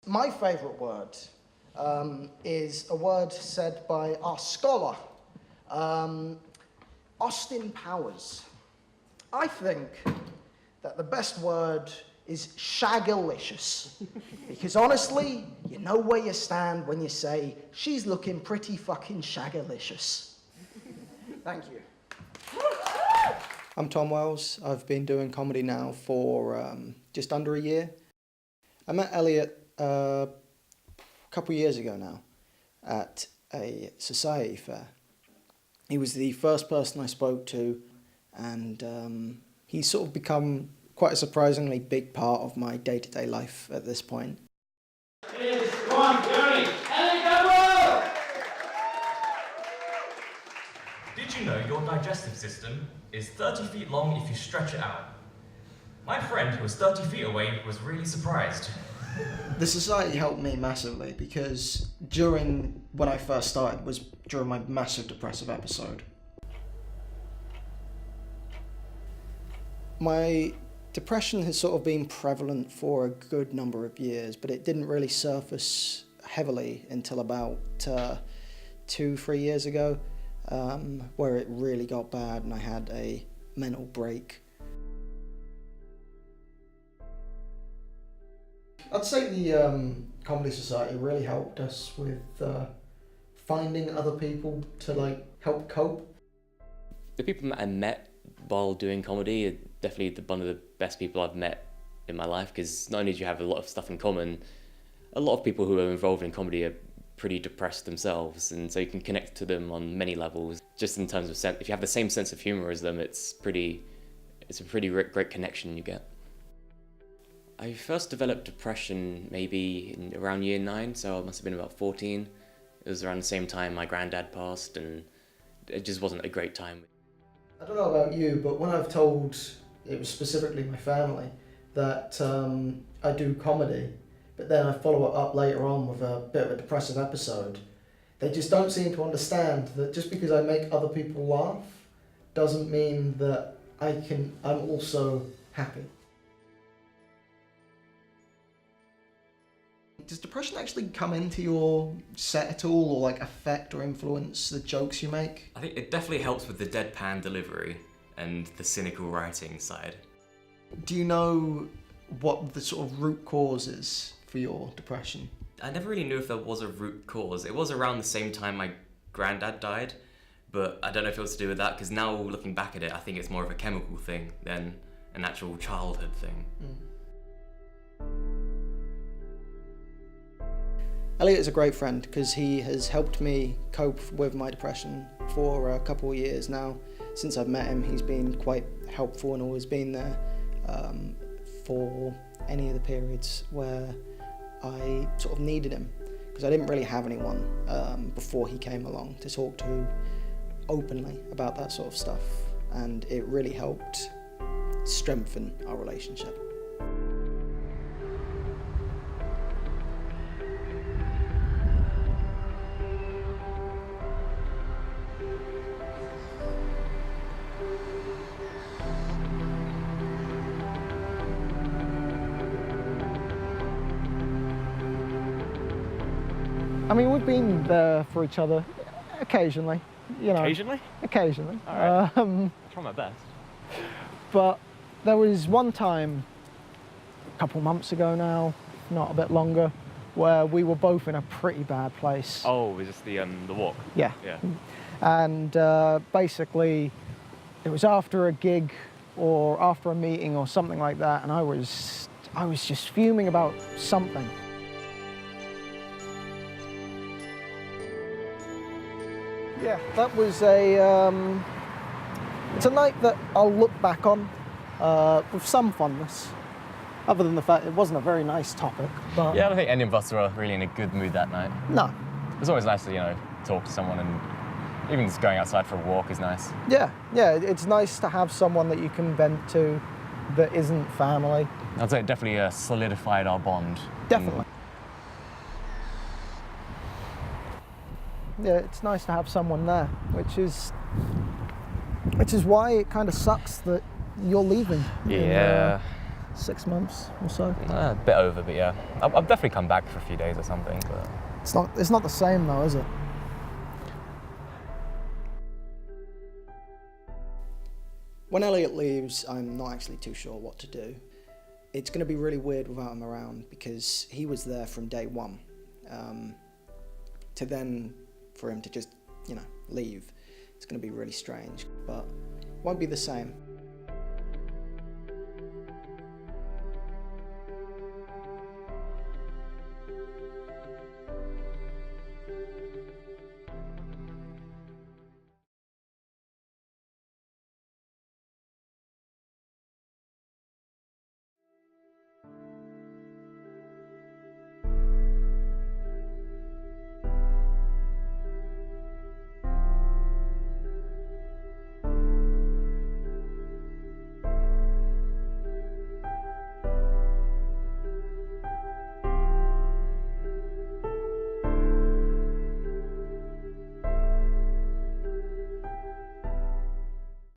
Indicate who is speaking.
Speaker 1: My favourite word is a word said by our scholar, Austin Powers. I think that the best word is shagalicious. Because honestly, you know where you stand when you say, she's looking pretty fucking shagalicious. Thank you.
Speaker 2: I'm Tom Wells. I've been doing comedy now for just under a year. I met Elliot a couple of years ago now at a society fair. He was the first person I spoke to, and he's sort of become quite a surprisingly big part of my day-to-day life at this point.
Speaker 3: Come on, Johnny! Elliot, go!
Speaker 4: Did you know your digestive system is 30 feet long if you stretch it out? My friend, who was 30 feet away, was really surprised.
Speaker 2: The society helped me massively because when I first started was during my massive depressive episode. My depression has sort of been prevalent for a good number of years, but it didn't really surface heavily until about 2-3 years ago, where it really got bad and I had a mental break. I'd say the Comedy Society really helped us with finding other people to help cope.
Speaker 5: The people that I met while doing comedy are definitely one of the best people I've met in my life, because not only do you have a lot of stuff in common, a lot of people who are involved in comedy are pretty depressed themselves, and so you can connect to them on many levels. Just in terms of if you have the same sense of humour as them, it's a pretty great connection you get. I first developed depression maybe around year 9, so I must have been about 14. It was around the same time my granddad passed, and it just wasn't a great time.
Speaker 2: I don't know about you, but when I've told, it was specifically my family, that I do comedy, but then I follow it up later on with a bit of a depressive episode, they just don't seem to understand that just because I make other people laugh doesn't mean that I'm also happy. Does depression actually come into your set at all, or affect or influence the jokes you make?
Speaker 5: I think it definitely helps with the deadpan delivery and the cynical writing side.
Speaker 2: Do you know what the sort of root cause is for your depression?
Speaker 5: I never really knew if there was a root cause. It was around the same time my granddad died, but I don't know if it was to do with that, because now looking back at it, I think it's more of a chemical thing than an actual childhood thing.
Speaker 2: Elliot is a great friend because he has helped me cope with my depression for a couple of years now. Since I've met him, he's been quite helpful and always been there for any of the periods where I sort of needed him, because I didn't really have anyone before he came along to talk to openly about that sort of stuff, and it really helped strengthen our relationship.
Speaker 1: I mean, we've been there for each other occasionally, you know.
Speaker 6: Occasionally?
Speaker 1: Occasionally.
Speaker 6: All right. I'll try my best.
Speaker 1: But there was one time, a couple months ago now, not a bit longer, where we were both in a pretty bad place.
Speaker 6: Oh, is this the walk?
Speaker 1: Yeah.
Speaker 6: Yeah.
Speaker 1: And basically, it was after a gig or after a meeting or something like that, and I was just fuming about something. Yeah, that was it's a night that I'll look back on with some fondness, other than the fact it wasn't a very nice topic. But
Speaker 6: Yeah, I don't think any of us were really in a good mood that night.
Speaker 1: No.
Speaker 6: It's always nice to, talk to someone, and even just going outside for a walk is nice.
Speaker 1: Yeah, it's nice to have someone that you can vent to that isn't family.
Speaker 6: I'd say it definitely solidified our bond.
Speaker 1: Definitely. Yeah, it's nice to have someone there, which is why it kind of sucks that you're leaving.
Speaker 6: Yeah.
Speaker 2: 6 months or so.
Speaker 6: A bit over, but yeah. I'll definitely come back for a few days or something. But
Speaker 2: It's not the same though, is it? When Elliot leaves, I'm not actually too sure what to do. It's going to be really weird without him around because he was there from day one. To then, for him to just, leave, it's going to be really strange, but it won't be the same.